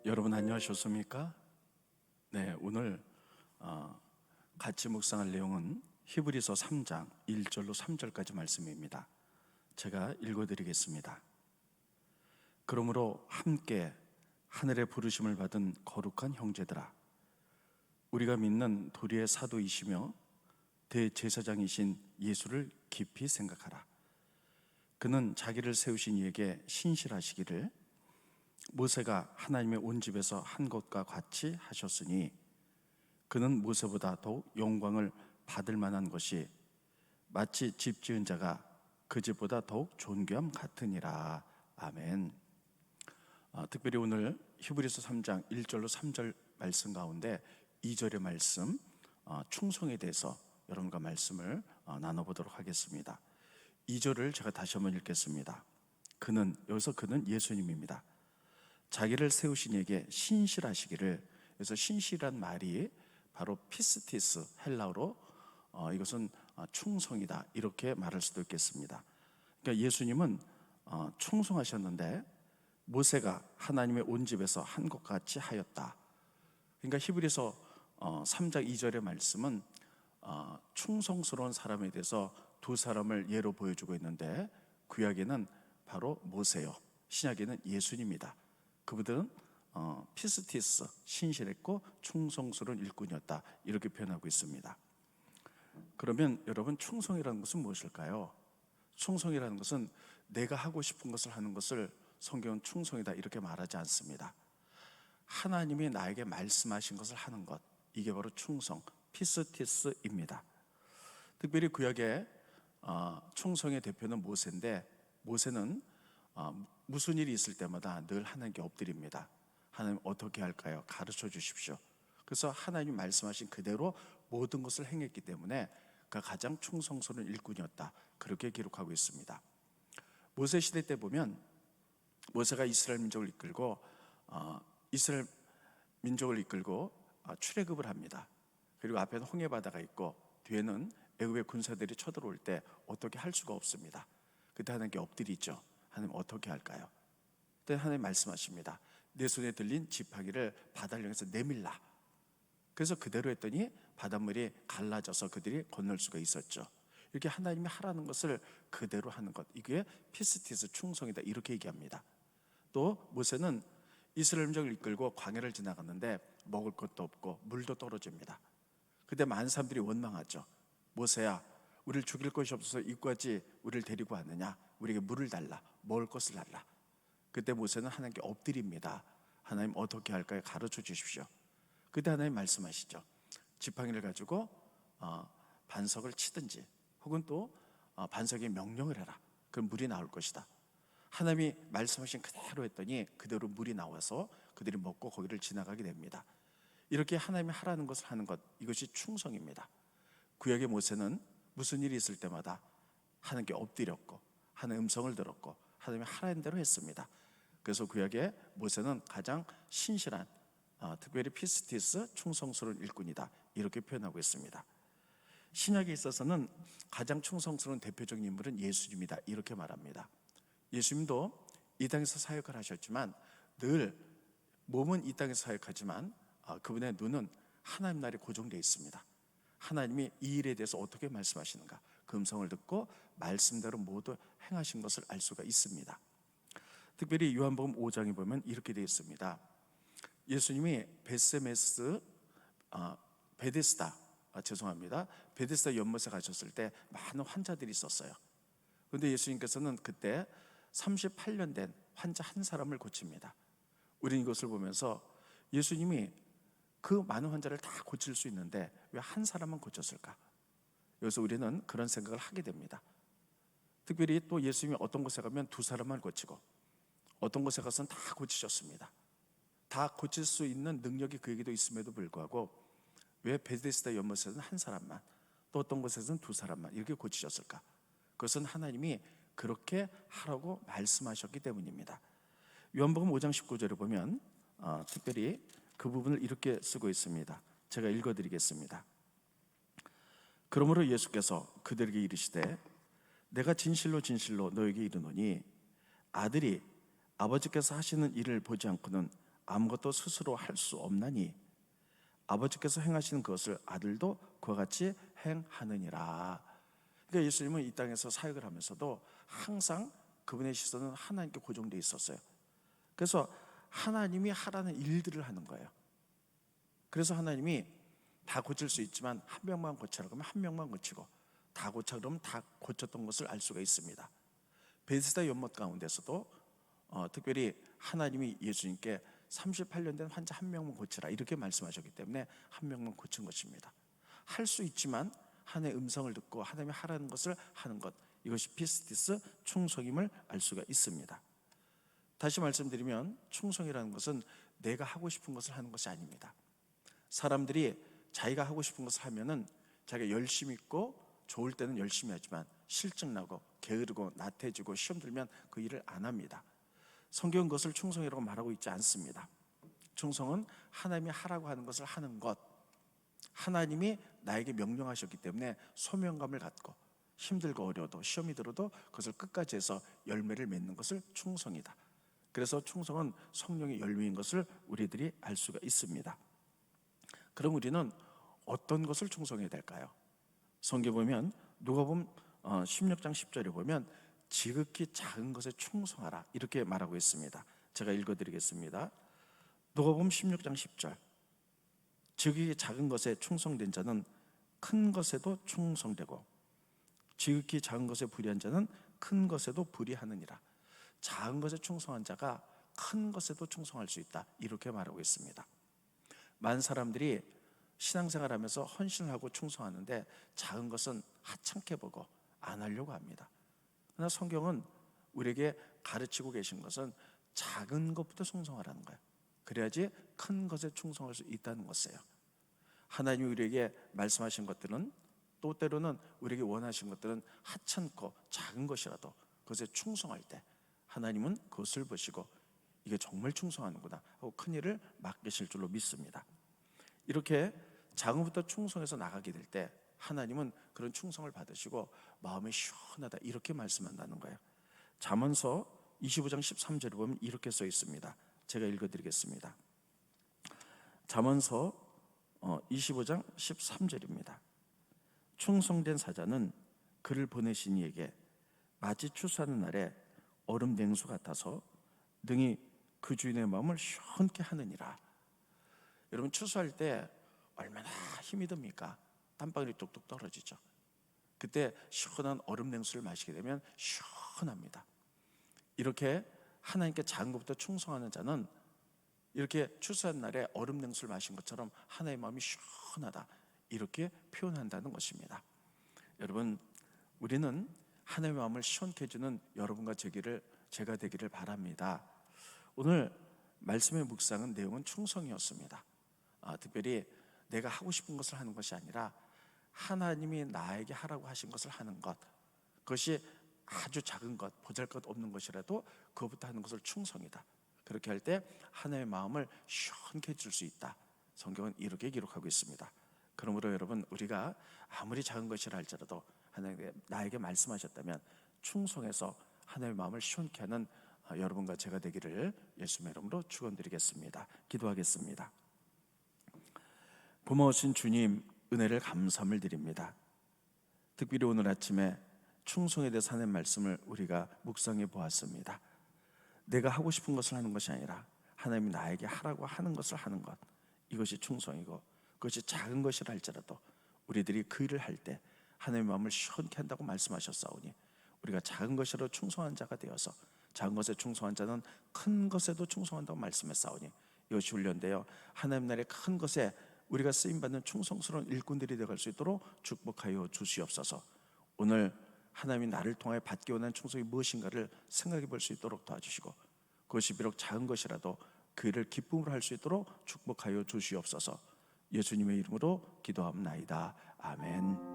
여러분 안녕하셨습니까? 네, 오늘 같이 묵상할 내용은 히브리서 3장 1절로 3절까지 말씀입니다. 제가 읽어드리겠습니다. 그러므로 함께 하늘의 부르심을 받은 거룩한 형제들아, 우리가 믿는 도리의 사도이시며 대제사장이신 예수를 깊이 생각하라. 그는 자기를 세우신 이에게 신실하시기를 모세가 하나님의 온 집에서 한 것과 같이 하셨으니 그는 모세보다 더욱 영광을 받을 만한 것이 마치 집 지은 자가 그 집보다 더욱 존귀함 같으니라. 아멘. 특별히 오늘 히브리서 3장 1절로 3절 말씀 가운데 2절의 말씀 충성에 대해서 여러분과 말씀을 나눠보도록 하겠습니다. 2절을 제가 다시 한번 읽겠습니다. 여기서 그는 예수님입니다. 자기를 세우신 이에게 신실하시기를. 그래서 신실한 말이 바로 피스티스, 헬라어로 이것은 충성이다, 이렇게 말할 수도 있겠습니다. 그러니까 예수님은 충성하셨는데 모세가 하나님의 온 집에서 한 것 같이 하였다. 그러니까 히브리서 3장 2절의 말씀은 충성스러운 사람에 대해서 두 사람을 예로 보여주고 있는데, 구약에는 바로 모세요, 신약에는 예수님입니다. 그분들은 피스티스, 신실했고 충성스러운 일꾼이었다, 이렇게 표현하고 있습니다. 그러면 여러분, 충성이라는 것은 무엇일까요? 충성이라는 것은 내가 하고 싶은 것을 하는 것을 성경은 충성이다 이렇게 말하지 않습니다. 하나님이 나에게 말씀하신 것을 하는 것, 이게 바로 충성, 피스티스입니다. 특별히 구약의 충성의 대표는 모세인데, 모세는 무슨 일이 있을 때마다 늘 하나님께 엎드립니다. 하나님 어떻게 할까요? 가르쳐 주십시오. 그래서 하나님이 말씀하신 그대로 모든 것을 행했기 때문에 그가 가장 충성스러운 일꾼이었다, 그렇게 기록하고 있습니다. 모세 시대 때 보면 모세가 이스라엘 민족을 이끌고 출애굽을 합니다. 그리고 앞에는 홍해 바다가 있고 뒤에는 애굽의 군사들이 쳐들어올 때 어떻게 할 수가 없습니다. 그때 하나님께 엎드리죠. 하나님 어떻게 할까요? 그때 하나님 말씀하십니다. 내 손에 들린 지팡이를 바다를 향해서 내밀라. 그래서 그대로 했더니 바닷물이 갈라져서 그들이 건널 수가 있었죠. 이렇게 하나님이 하라는 것을 그대로 하는 것, 이게 피스티스, 충성이다, 이렇게 얘기합니다. 또 모세는 이스라엘 민족을 이끌고 광야를 지나갔는데 먹을 것도 없고 물도 떨어집니다. 그때 많은 사람들이 원망하죠. 모세야, 우리를 죽일 것이 없어서 이까지 우리를 데리고 왔느냐? 우리에게 물을 달라, 먹을 것을 달라. 그때 모세는 하나님께 엎드립니다. 하나님 어떻게 할까요? 가르쳐 주십시오. 그때 하나님 말씀하시죠. 지팡이를 가지고 반석을 치든지 혹은 또 반석에 명령을 해라. 그럼 물이 나올 것이다. 하나님이 말씀하신 그대로 했더니 그대로 물이 나와서 그들이 먹고 거기를 지나가게 됩니다. 이렇게 하나님이 하라는 것을 하는 것, 이것이 충성입니다. 구약의 모세는 무슨 일이 있을 때마다 하나님께 엎드렸고 하나님의 음성을 들었고 하나님이 하라는 대로 했습니다. 그래서 구약의 모세는 가장 신실한, 특별히 피스티스, 충성스러운 일꾼이다, 이렇게 표현하고 있습니다. 신약에 있어서는 가장 충성스러운 대표적인 인물은 예수님이다, 이렇게 말합니다. 예수님도 이 땅에서 사역을 하셨지만 늘 몸은 이 땅에서 사역하지만 그분의 눈은 하나님 나라에 고정되어 있습니다. 하나님이 이 일에 대해서 어떻게 말씀하시는가, 그 음성을 듣고 말씀대로 모두 행하신 것을 알 수가 있습니다. 특별히 요한복음 5장에 보면 이렇게 되어 있습니다. 예수님이 베데스다 연못에 가셨을 때 많은 환자들이 있었어요. 그런데 예수님께서는 그때 38년 된 환자 한 사람을 고칩니다. 우리는 이것을 보면서 예수님이 그 많은 환자를 다 고칠 수 있는데 왜 한 사람만 고쳤을까? 여기서 우리는 그런 생각을 하게 됩니다. 특별히 또 예수님이 어떤 곳에 가면 두 사람만 고치고 어떤 곳에 가서는 다 고치셨습니다. 다 고칠 수 있는 능력이 그에게도 있음에도 불구하고 왜 베데스다 연못에서는 한 사람만, 또 어떤 곳에서는 두 사람만 이렇게 고치셨을까? 그것은 하나님이 그렇게 하라고 말씀하셨기 때문입니다. 요한복음 5장 19절에 보면 특별히 그 부분을 이렇게 쓰고 있습니다. 제가 읽어드리겠습니다. 그러므로 예수께서 그들에게 이르시되 내가 진실로 진실로 너에게 이르노니 아들이 아버지께서 하시는 일을 보지 않고는 아무것도 스스로 할 수 없나니 아버지께서 행하시는 그것을 아들도 그와 같이 행하느니라. 그러니까 예수님은 이 땅에서 사역을 하면서도 항상 그분의 시선은 하나님께 고정되어 있었어요. 그래서 하나님이 하라는 일들을 하는 거예요. 그래서 하나님이 다 고칠 수 있지만 한 명만 고치라 그러면 한 명만 고치고, 다 고쳐 그러면 다 고쳤던 것을 알 수가 있습니다. 베데스다 연못 가운데서도 특별히 하나님이 예수님께 38년 된 환자 한 명만 고치라 이렇게 말씀하셨기 때문에 한 명만 고친 것입니다. 할 수 있지만 하나님의 음성을 듣고 하나님이 하라는 것을 하는 것, 이것이 피스티스 충성임을 알 수가 있습니다. 다시 말씀드리면 충성이라는 것은 내가 하고 싶은 것을 하는 것이 아닙니다. 사람들이 자기가 하고 싶은 것을 하면은 자기가 열심히 있고 좋을 때는 열심히 하지만 실증나고 게으르고 나태해지고 시험 들면 그 일을 안 합니다. 성경은 그것을 충성이라고 말하고 있지 않습니다. 충성은 하나님이 하라고 하는 것을 하는 것, 하나님이 나에게 명령하셨기 때문에 소명감을 갖고 힘들고 어려워도 시험이 들어도 그것을 끝까지 해서 열매를 맺는 것을 충성이다. 그래서 충성은 성령의 열매인 것을 우리들이 알 수가 있습니다. 그럼 우리는 어떤 것을 충성해야 될까요? 성경 보면 누가복음 16장 10절에 보면 지극히 작은 것에 충성하라 이렇게 말하고 있습니다. 제가 읽어드리겠습니다. 누가복음 16장 10절, 지극히 작은 것에 충성된 자는 큰 것에도 충성되고 지극히 작은 것에 불의한 자는 큰 것에도 불의하느니라. 작은 것에 충성한 자가 큰 것에도 충성할 수 있다 이렇게 말하고 있습니다. 많은 사람들이 신앙생활하면서 헌신을 하고 충성하는데 작은 것은 하찮게 보고 안 하려고 합니다. 그러나 성경은 우리에게 가르치고 계신 것은 작은 것부터 충성하라는 거예요. 그래야지 큰 것에 충성할 수 있다는 것이에요. 하나님이 우리에게 말씀하신 것들은, 또 때로는 우리에게 원하신 것들은 하찮고 작은 것이라도 그것에 충성할 때 하나님은 그것을 보시고 이게 정말 충성하는구나 하고 큰 일을 맡기실 줄로 믿습니다. 이렇게 작은 것부터 충성해서 나가게 될 때 하나님은 그런 충성을 받으시고 마음이 시원하다 이렇게 말씀한다는 거예요. 잠언서 25장 13절에 보면 이렇게 써 있습니다. 제가 읽어드리겠습니다. 잠언서 25장 13절입니다. 충성된 사자는 그를 보내신 이에게 마치 추수하는 날에 얼음 냉수 같아서 능히 그 주인의 마음을 시원케 하느니라. 여러분, 추수할 때 얼마나 힘이 듭니까? 땀방울이 뚝뚝 떨어지죠. 그때 시원한 얼음 냉수를 마시게 되면 시원합니다. 이렇게 하나님께 작은 것부터 충성하는 자는 이렇게 추수한 날에 얼음 냉수를 마신 것처럼 하나님의 마음이 시원하다 이렇게 표현한다는 것입니다. 여러분, 우리는 하나님의 마음을 시원케 해주는 여러분과 제가 되기를 바랍니다. 오늘 말씀의 묵상은 내용은 충성이었습니다. 특별히 내가 하고 싶은 것을 하는 것이 아니라 하나님이 나에게 하라고 하신 것을 하는 것, 그것이 아주 작은 것, 보잘것없는 것이라도 그것부터 하는 것을 충성이다. 그렇게 할 때 하나님의 마음을 시원케 해줄 수 있다. 성경은 이렇게 기록하고 있습니다. 그러므로 여러분, 우리가 아무리 작은 것이라 할지라도 하나님께 나에게 말씀하셨다면 충성해서 하나님의 마음을 시원케 하는 여러분과 제가 되기를 예수님의 이름으로 축원드리겠습니다. 기도하겠습니다. 고마우신 주님, 은혜를 감사함을 드립니다. 특별히 오늘 아침에 충성에 대해서 하는 말씀을 우리가 묵상해 보았습니다. 내가 하고 싶은 것을 하는 것이 아니라 하나님이 나에게 하라고 하는 것을 하는 것, 이것이 충성이고 그것이 작은 것이라 할지라도 우리들이 그 일을 할 때 하나님의 마음을 시원케 한다고 말씀하셨사오니 우리가 작은 것이라도 충성한 자가 되어서 작은 것에 충성한 자는 큰 것에도 충성한다고 말씀했사오니 이것이 훈련되어 하나님 나라의 큰 것에 우리가 쓰임받는 충성스러운 일꾼들이 되어갈 수 있도록 축복하여 주시옵소서. 오늘 하나님이 나를 통하여 받기 원하는 충성이 무엇인가를 생각해 볼 수 있도록 도와주시고 그것이 비록 작은 것이라도 그 일을 기쁨으로 할 수 있도록 축복하여 주시옵소서. 예수님의 이름으로 기도합나이다. 아멘.